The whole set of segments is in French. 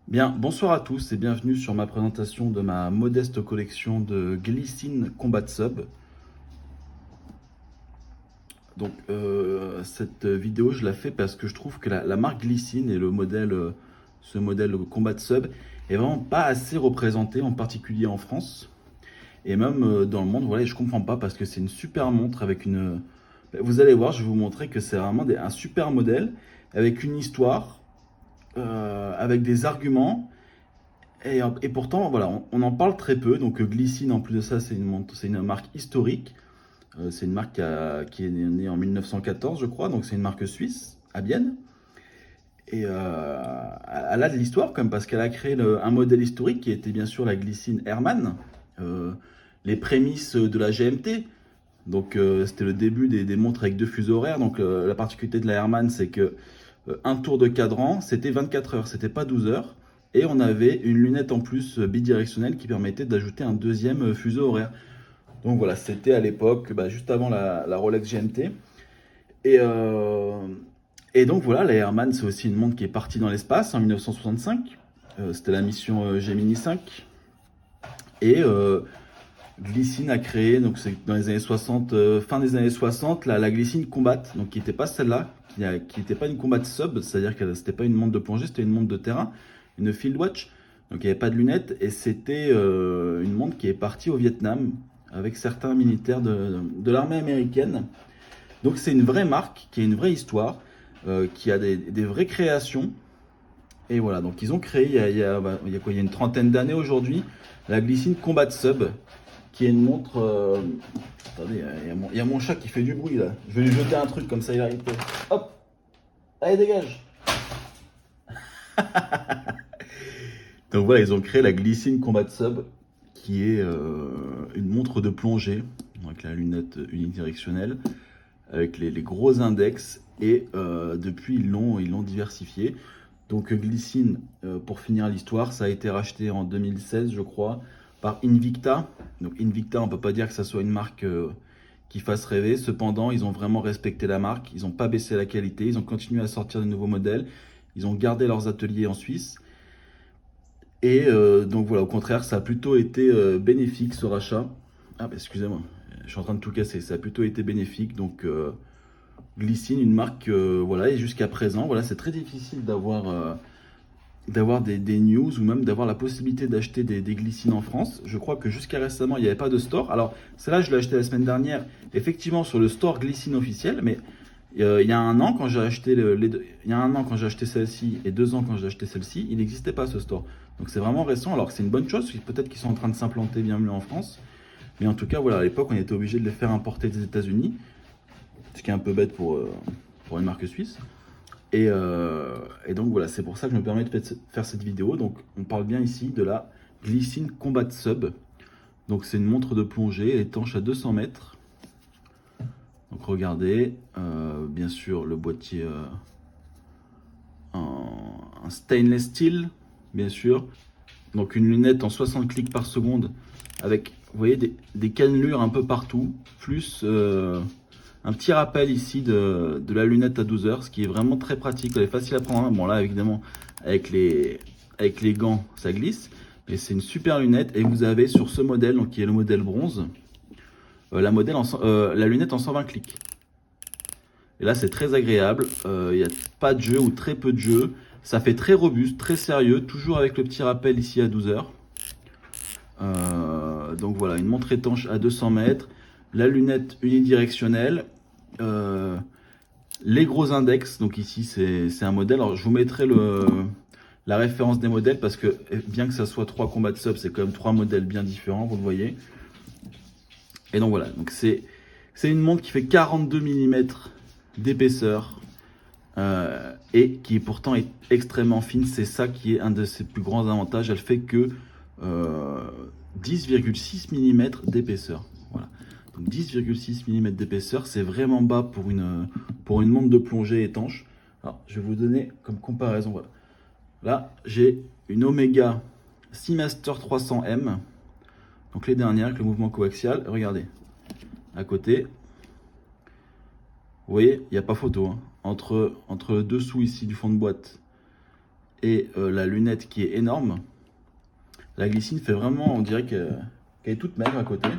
Bien, bonsoir à tous et bienvenue sur ma présentation de ma modeste collection de Glycine Combat Sub. Cette vidéo, je la fais parce que je trouve que la marque Glycine et le modèle, ce modèle Combat Sub est vraiment pas assez représenté, en particulier en France et même dans le monde. Voilà, et je comprends pas parce que c'est une super montre avec une. Vous allez voir, je vais vous montrer que c'est vraiment un super modèle avec une histoire, avec des arguments. Et pourtant, voilà, on en parle très peu. Donc, Glycine, en plus de ça, c'est une marque historique. C'est une marque qui est née en 1914, je crois. Donc, c'est une marque suisse, à Bienne. Et elle a de l'histoire, comme parce qu'elle a créé un modèle historique qui était bien sûr la Glycine Hermann, euh, les prémices de la GMT. Donc, c'était le début des montres avec deux fuseaux horaires. Donc, la particularité de la Hermann, c'est que un tour de cadran, c'était 24 heures, c'était pas 12 heures. Et on avait une lunette en plus bidirectionnelle qui permettait d'ajouter un deuxième fuseau horaire. Donc voilà, c'était à l'époque, juste avant la Rolex GMT. Et, euh, et donc voilà, la Airman, c'est aussi une montre qui est partie dans l'espace en 1965. C'était la mission Gemini 5. Et Glycine a créé, donc c'est dans les années 60, fin des années 60, la Glycine Combat, donc qui n'était pas celle-là, qui n'était pas une Combat Sub, c'est-à-dire que c'était pas une montre de plongée, c'était une montre de terrain, une Field Watch, donc il n'y avait pas de lunettes, et c'était une montre qui est partie au Vietnam avec certains militaires de l'armée américaine. Donc c'est une vraie marque, qui a une vraie histoire, qui a des vraies créations, et voilà, donc ils ont créé il y a une trentaine d'années aujourd'hui, la Glycine Combat Sub, qui est une montre. Attendez, il y a mon chat qui fait du bruit là. Je vais lui jeter un truc comme ça, il arrive pas. Hop, allez, dégage. Donc voilà, ils ont créé la Glycine Combat Sub, qui est une montre de plongée, avec la lunette unidirectionnelle, avec les gros index, et depuis ils l'ont diversifié. Donc Glycine, pour finir l'histoire, ça a été racheté en 2016, je crois, par Invicta. Donc Invicta, on peut pas dire que ça soit une marque qui fasse rêver. Cependant, ils ont vraiment respecté la marque. Ils n'ont pas baissé la qualité. Ils ont continué à sortir de nouveaux modèles. Ils ont gardé leurs ateliers en Suisse. Et donc voilà, au contraire, ça a plutôt été bénéfique ce rachat. Ah, excusez-moi, je suis en train de tout casser. Ça a plutôt été bénéfique. Donc Glycine, une marque, voilà, et jusqu'à présent, voilà, c'est très difficile d'avoir des news ou même d'avoir la possibilité d'acheter des glycines en France. Je crois que jusqu'à récemment, il n'y avait pas de store. Alors, celle-là, je l'ai acheté la semaine dernière, effectivement, sur le store glycine officiel, mais il y a un an, quand j'ai acheté il y a un an quand j'ai acheté celle-ci et 2 ans quand j'ai acheté celle-ci, il n'existait pas ce store. Donc c'est vraiment récent, alors que c'est une bonne chose, peut-être qu'ils sont en train de s'implanter bien mieux en France. Mais en tout cas, voilà, à l'époque, on était obligé de les faire importer des États-Unis, ce qui est un peu bête pour une marque suisse. Et donc voilà, c'est pour ça que je me permets de faire cette vidéo. Donc on parle bien ici de la Glycine Combat Sub. Donc c'est une montre de plongée étanche à 200 mètres. Donc regardez, bien sûr le boîtier en stainless steel, bien sûr. Donc une lunette en 60 clics par seconde avec, vous voyez, des cannelures un peu partout, plus un petit rappel ici de la lunette à 12 heures, ce qui est vraiment très pratique. Elle est facile à prendre en main. Bon là, évidemment, avec les gants, ça glisse. Mais c'est une super lunette. Et vous avez sur ce modèle, donc qui est le modèle bronze, la lunette en 120 clics. Et là, c'est très agréable. Il n'y a pas de jeu ou très peu de jeu. Ça fait très robuste, très sérieux, toujours avec le petit rappel ici à 12 heures. Donc voilà, une montre étanche à 200 mètres, la lunette unidirectionnelle, les gros index. Donc ici, c'est un modèle. Alors je vous mettrai la référence des modèles parce que bien que ça soit 3 Combat Sub, c'est quand même 3 modèles bien différents, vous le voyez. Et donc voilà, donc c'est une montre qui fait 42 mm d'épaisseur. Et qui pourtant est extrêmement fine. C'est ça qui est un de ses plus grands avantages. Elle fait que 10,6 mm d'épaisseur. Voilà. Donc 10,6 mm d'épaisseur, c'est vraiment bas pour une montre de plongée étanche. Alors, je vais vous donner comme comparaison. Voilà. Là, j'ai une Omega Seamaster 300M. Donc les dernières avec le mouvement coaxial. Regardez, à côté, vous voyez, il n'y a pas photo. Hein. Entre le dessous ici du fond de boîte et la lunette qui est énorme, la glycine fait vraiment, on dirait qu'elle est toute maigre à côté.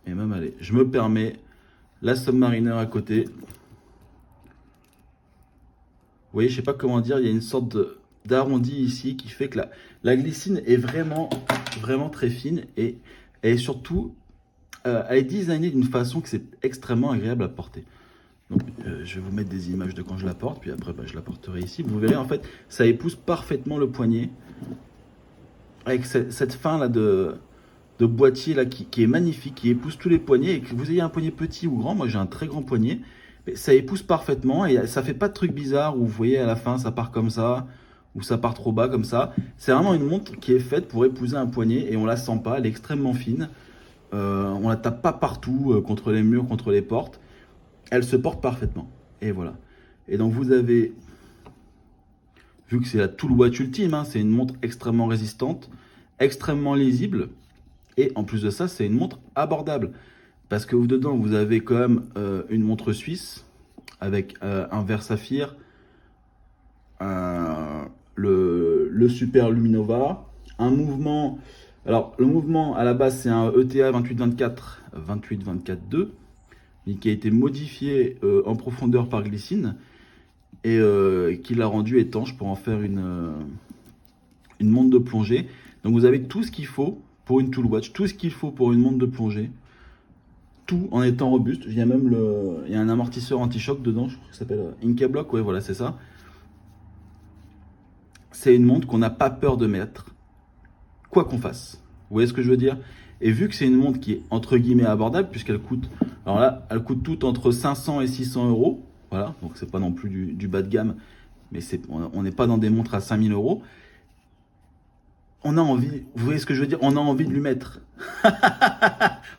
Et même, allez, je me permets la Submariner à côté. Vous voyez, je sais pas comment dire, il y a une sorte d'arrondi ici qui fait que la glycine est vraiment très fine et surtout, elle est designée d'une façon que c'est extrêmement agréable à porter. Donc, je vais vous mettre des images de quand je la porte, puis après, je la porterai ici. Vous verrez, en fait, ça épouse parfaitement le poignet avec cette fin là de boîtier là qui est magnifique, qui épouse tous les poignets, et que vous ayez un poignet petit ou grand, moi j'ai un très grand poignet, mais ça épouse parfaitement et ça fait pas de trucs bizarres où vous voyez à la fin ça part comme ça, ou ça part trop bas comme ça. C'est vraiment une montre qui est faite pour épouser un poignet et on la sent pas, elle est extrêmement fine. On la tape pas partout, contre les murs, contre les portes. Elle se porte parfaitement. Et voilà. Et donc vous avez, vu que c'est la Tool Watch Ultime, hein, c'est une montre extrêmement résistante, extrêmement lisible. Et en plus de ça, c'est une montre abordable. Parce que dedans, vous avez quand même une montre suisse avec un verre saphir, le Super Luminova, un mouvement. Alors, le mouvement à la base, c'est un ETA 2824-2, mais qui a été modifié en profondeur par glycine et qui l'a rendu étanche pour en faire une montre de plongée. Donc, vous avez tout ce qu'il faut pour une Tool Watch, tout ce qu'il faut pour une montre de plongée, tout en étant robuste. Il y a même il y a un amortisseur anti-choc dedans, je crois que ça s'appelle Incablock, ouais, voilà, c'est ça. C'est une montre qu'on n'a pas peur de mettre, quoi qu'on fasse. Vous voyez ce que je veux dire? Et vu que c'est une montre qui est entre guillemets abordable, puisqu'elle coûte, alors là, elle coûte toute entre 500 et 600 euros, voilà, donc c'est pas non plus du bas de gamme, mais on n'est pas dans des montres à 5000 euros. On a envie, vous voyez ce que je veux dire? On a envie de lui mettre.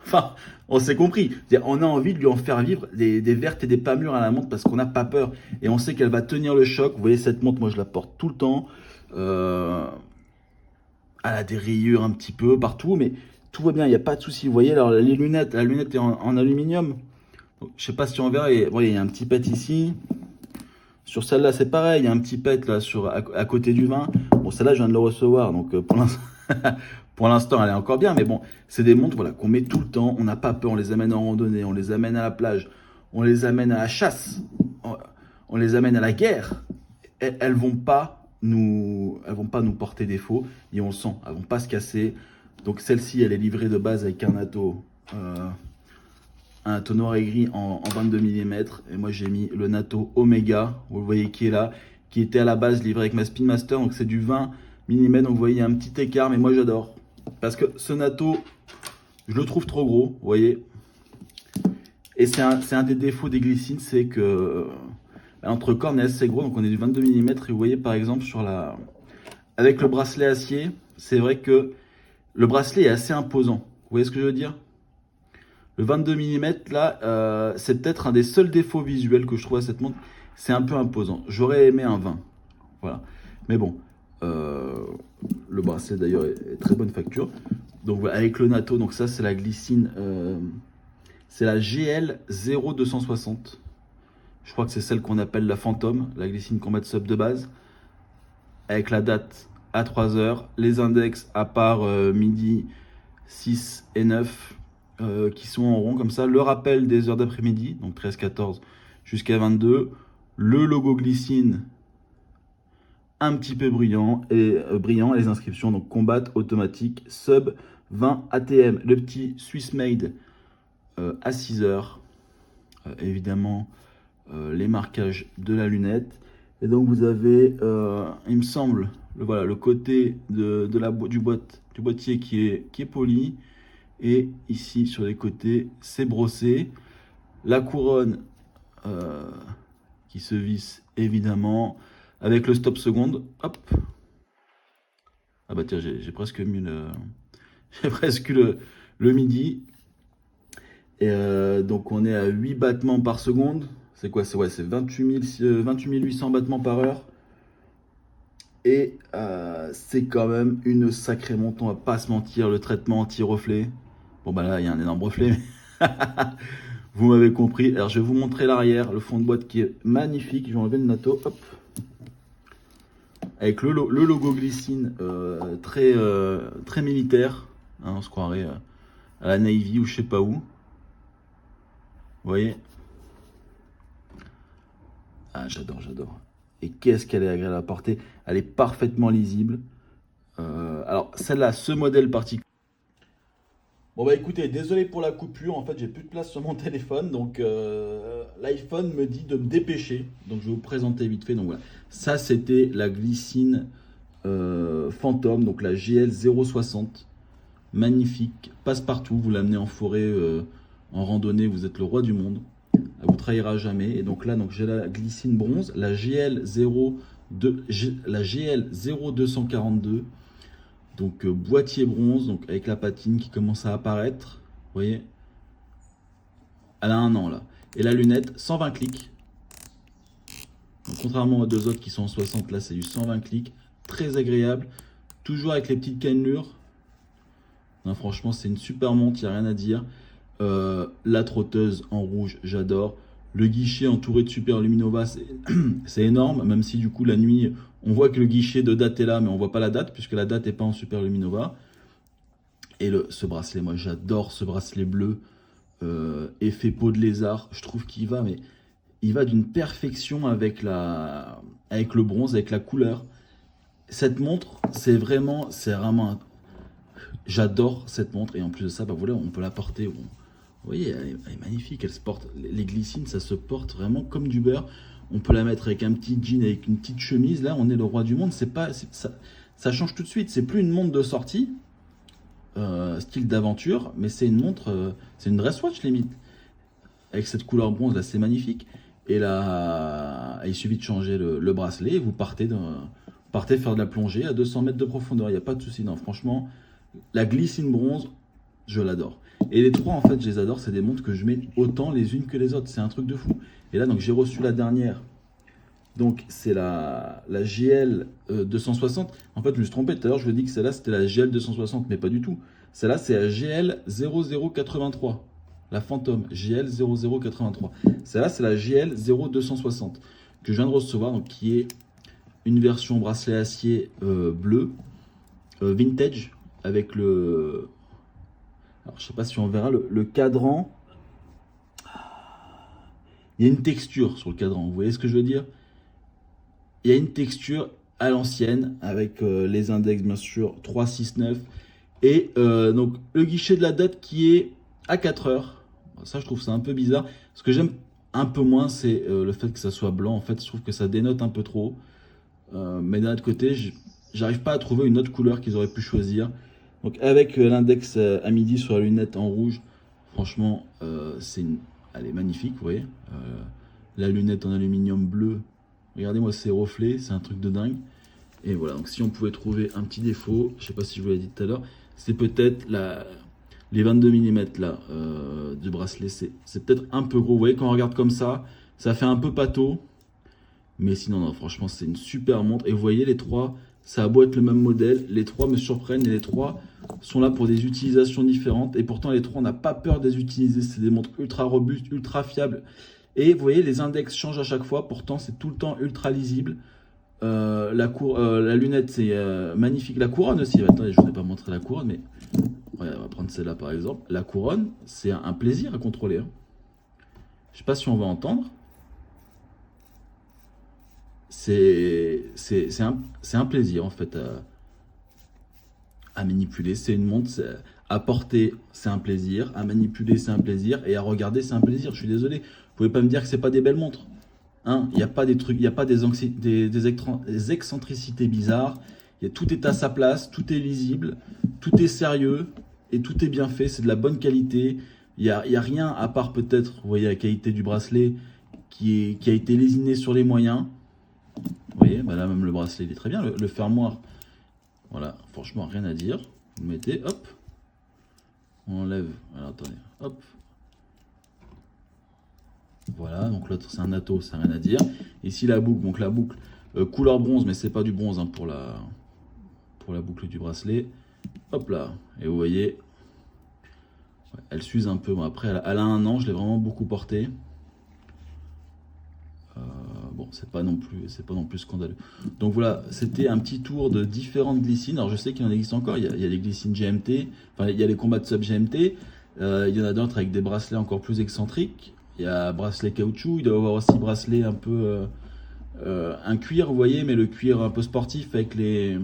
Enfin, on s'est compris. On a envie de lui en faire vivre des vertes et des pas mûres à la montre parce qu'on n'a pas peur. Et on sait qu'elle va tenir le choc. Vous voyez, cette montre, moi, je la porte tout le temps. Elle a des rayures un petit peu partout, mais tout va bien, il n'y a pas de souci. Vous voyez, alors les lunettes, la lunette est en aluminium. Donc, je sais pas si on verra. Vous voyez, il y a un petit pet ici. Sur celle-là, c'est pareil, il y a un petit pet là à côté du vin. Bon, celle-là, je viens de le recevoir, donc pour l'instant, elle est encore bien. Mais bon, c'est des montres voilà, qu'on met tout le temps. On n'a pas peur, on les amène en randonnée, on les amène à la plage, on les amène à la chasse, on les amène à la guerre. Elles vont pas nous porter défaut et on le sent. Elles vont pas se casser. Donc celle-ci, elle est livrée de base avec un NATO. Un NATO noir et gris en 22 mm. Et moi, j'ai mis le NATO Omega, vous le voyez qui est là, qui était à la base livré avec ma Spin Master. Donc, c'est du 20 mm. Donc, vous voyez, il y a un petit écart, mais moi, j'adore. Parce que ce NATO, je le trouve trop gros, vous voyez. Et c'est un des défauts des glycines, c'est que entre cornes et c'est gros. Donc, on est du 22 mm. Et vous voyez, par exemple, avec le bracelet acier, c'est vrai que le bracelet est assez imposant. Vous voyez ce que je veux dire? Le 22 mm, là, c'est peut-être un des seuls défauts visuels que je trouve à cette montre. C'est un peu imposant. J'aurais aimé un 20. Voilà. Mais bon, le bracelet d'ailleurs est très bonne facture. Donc voilà, avec le NATO, donc ça c'est la glycine, c'est la GL 0260. Je crois que c'est celle qu'on appelle la Phantom, la glycine Combat Sub de base. Avec la date à 3 heures, les index à part midi 6 et 9. Qui sont en rond comme ça, le rappel des heures d'après-midi, donc 13-14 jusqu'à 22, le logo glycine un petit peu brillant, et les inscriptions, donc combat automatique, sub 20 ATM, le petit Swiss made à 6 heures, évidemment les marquages de la lunette, et donc vous avez, il me semble, voilà, le côté du boîtier qui est poli. Et ici, sur les côtés, c'est brossé. La couronne qui se visse, évidemment, avec le stop seconde. Hop. Ah bah tiens, j'ai presque mis j'ai presque le midi. Et donc, on est à 8 battements par seconde. C'est quoi? C'est 28 800 battements par heure. Et c'est quand même une sacrée montre, on va pas se mentir. Le traitement anti-reflet. Bon bah là, il y a un énorme reflet, mais vous m'avez compris. Alors, je vais vous montrer l'arrière, le fond de boîte qui est magnifique. Je vais enlever le NATO, hop. avec le logo Glycine très militaire. Hein, on se croirait à la Navy ou je sais pas où. Vous voyez? Ah, j'adore, j'adore. Et qu'est-ce qu'elle est agréable à porter. Elle est parfaitement lisible. Alors, celle-là, ce modèle particulier. Bon bah écoutez, désolé pour la coupure, en fait j'ai plus de place sur mon téléphone, donc l'iPhone me dit de me dépêcher, donc je vais vous présenter vite fait. Donc voilà, ça c'était la Glycine Phantom, donc la GL 060, magnifique, passe-partout, vous l'amenez en forêt, en randonnée, vous êtes le roi du monde, elle vous trahira jamais. Et donc là, donc j'ai la Glycine bronze, la GL 02, la GL 0242. Donc boîtier bronze, donc avec la patine qui commence à apparaître. Vous voyez, elle a 1 an là. Et la lunette, 120 clics. Donc, contrairement aux deux autres qui sont en 60, là c'est du 120 clics. Très agréable. Toujours avec les petites cannelures. Non, franchement, c'est une super montre, il n'y a rien à dire. La trotteuse en rouge, j'adore. Le guichet entouré de Super Luminova, c'est énorme, même si du coup la nuit, on voit que le guichet de date est là, mais on voit pas la date, puisque la date n'est pas en Super Luminova. Et ce bracelet, moi j'adore ce bracelet bleu, effet peau de lézard, je trouve qu'il va, mais il va d'une perfection avec le bronze, avec la couleur. Cette montre, j'adore cette montre, et en plus de ça, bah voilà, on peut la porter. Vous voyez, elle est magnifique, elle se porte, les glycines, ça se porte vraiment comme du beurre. On peut la mettre avec un petit jean, avec une petite chemise. Là, on est le roi du monde. Ça change tout de suite. C'est plus une montre de sortie, style d'aventure, mais c'est une montre, c'est une dress watch limite. Avec cette couleur bronze, là, c'est magnifique. Et là, il suffit de changer le bracelet et vous partez faire de la plongée à 200 mètres de profondeur. Il n'y a pas de souci. Non, franchement, la Glycine bronze, je l'adore. Et les trois, en fait, je les adore. C'est des montres que je mets autant les unes que les autres. C'est un truc de fou. Et là, donc, j'ai reçu la dernière. Donc, c'est la GL 260. En fait, je me suis trompé tout à l'heure. Je vous ai dit que celle-là, c'était la GL 260, mais pas du tout. Celle-là, c'est la GL 0083. La Phantom GL 0083. Celle-là, c'est la GL 0260 que je viens de recevoir, donc qui est une version bracelet acier bleu, vintage, avec le... Alors, je sais pas si on verra le cadran. Il y a une texture sur le cadran. Vous voyez ce que je veux dire? Il y a une texture à l'ancienne avec les index, bien sûr, 3, 6, 9. Et donc, le guichet de la date qui est à 4 heures. Ça, je trouve ça un peu bizarre. Ce que j'aime un peu moins, c'est le fait que ça soit blanc. En fait, je trouve que ça dénote un peu trop. Mais d'un autre côté, j'arrive pas à trouver une autre couleur qu'ils auraient pu choisir. Donc avec l'index à midi sur la lunette en rouge, franchement, elle est magnifique, vous voyez. La lunette en aluminium bleu, regardez-moi ces reflets, c'est un truc de dingue. Et voilà, donc si on pouvait trouver un petit défaut, je sais pas si je vous l'ai dit tout à l'heure, c'est peut-être les 22 mm là, du bracelet, c'est peut-être un peu gros. Vous voyez, quand on regarde comme ça fait un peu pâteau. Mais sinon, non, franchement, c'est une super montre. Et vous voyez, les trois, ça a beau être le même modèle, les trois me surprennent et les trois sont là pour des utilisations différentes. Et pourtant, les trois, on n'a pas peur de les utiliser. C'est des montres ultra robustes, ultra fiables. Et vous voyez, les index changent à chaque fois. Pourtant, c'est tout le temps ultra lisible. La lunette, c'est magnifique. La couronne aussi. Attendez, je ne vous ai pas montré la couronne, mais ouais, on va prendre celle-là par exemple. La couronne, c'est un plaisir à contrôler. Hein. Je ne sais pas si on va entendre. C'est un plaisir en fait à manipuler. C'est une montre, à porter, c'est un plaisir. À manipuler, c'est un plaisir. Et à regarder, c'est un plaisir. Je suis désolé. Vous pouvez pas me dire que c'est pas des belles montres. Hein, il n'y a pas des trucs, il n'y a pas des excentricités bizarres. Tout est à sa place, tout est lisible, tout est sérieux et tout est bien fait. C'est de la bonne qualité. Il y a rien à part peut-être, vous voyez, la qualité du bracelet qui a été lésiné sur les moyens. Vous voyez, bah là même le bracelet il est très bien, le fermoir, voilà, franchement rien à dire. Vous mettez, hop, on enlève, alors attendez, hop, voilà, donc l'autre c'est un atto, ça n'a rien à dire. Ici la boucle, donc la boucle couleur bronze, mais c'est pas du bronze hein, pour la boucle du bracelet, hop là, et vous voyez, ouais, elle s'use un peu, bon, après elle a 1 an, je l'ai vraiment beaucoup porté. Bon, c'est pas non plus scandaleux. Donc voilà, c'était un petit tour de différentes glycines. Alors je sais qu'il en existe encore, il y a les glycines GMT, enfin il y a les combats de sub GMT, il y en a d'autres avec des bracelets encore plus excentriques. Il y a bracelet caoutchouc, il doit y avoir aussi bracelet un peu un cuir, vous voyez, mais le cuir un peu sportif avec les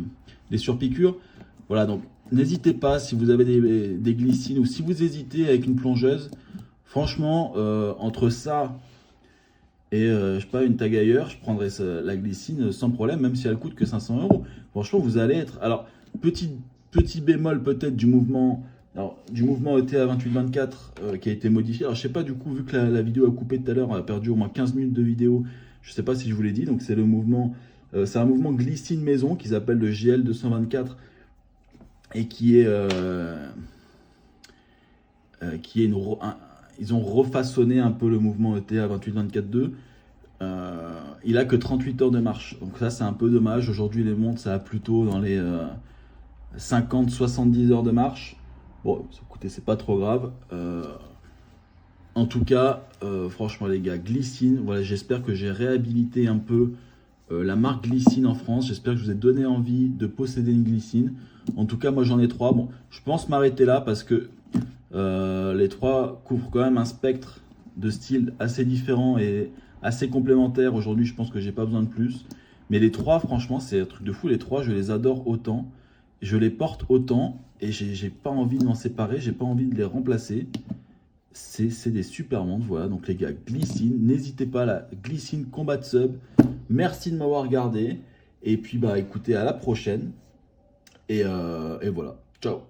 surpiqûres. Voilà, donc n'hésitez pas si vous avez des glycines ou si vous hésitez avec une plongeuse. Franchement, entre ça et je sais pas, une tag ailleurs, je prendrais la glycine sans problème, même si elle coûte que 500 euros. Franchement, vous allez être. Alors, petit bémol peut-être du mouvement. Alors, du mouvement ETA 28-24 qui a été modifié. Alors, je sais pas, du coup, vu que la vidéo a coupé tout à l'heure, on a perdu au moins 15 minutes de vidéo. Je sais pas si je vous l'ai dit. Donc, c'est le mouvement. C'est un mouvement glycine maison qu'ils appellent le GL 224 et qui est ils ont refaçonné un peu le mouvement ETA 28-24-2. Il a que 38 heures de marche. Donc ça, c'est un peu dommage. Aujourd'hui, les montres, ça a plutôt dans les 50-70 heures de marche. Bon, écoutez, c'est pas trop grave. En tout cas, franchement, les gars, Glycine, voilà, j'espère que j'ai réhabilité un peu la marque Glycine en France. J'espère que je vous ai donné envie de posséder une Glycine. En tout cas, moi, j'en ai 3. Bon, je pense m'arrêter là parce que les 3 couvrent quand même un spectre de styles assez différent et assez complémentaire. Aujourd'hui, je pense que j'ai pas besoin de plus. Mais les 3, franchement, c'est un truc de fou. Les 3, je les adore autant. Je les porte autant. Et j'ai pas envie de m'en séparer. J'ai pas envie de les remplacer. C'est des super montres. Voilà. Donc, les gars, Glycine. N'hésitez pas à la Glycine Combat Sub. Merci de m'avoir regardé. Et puis, bah, écoutez, à la prochaine. Et voilà. Ciao.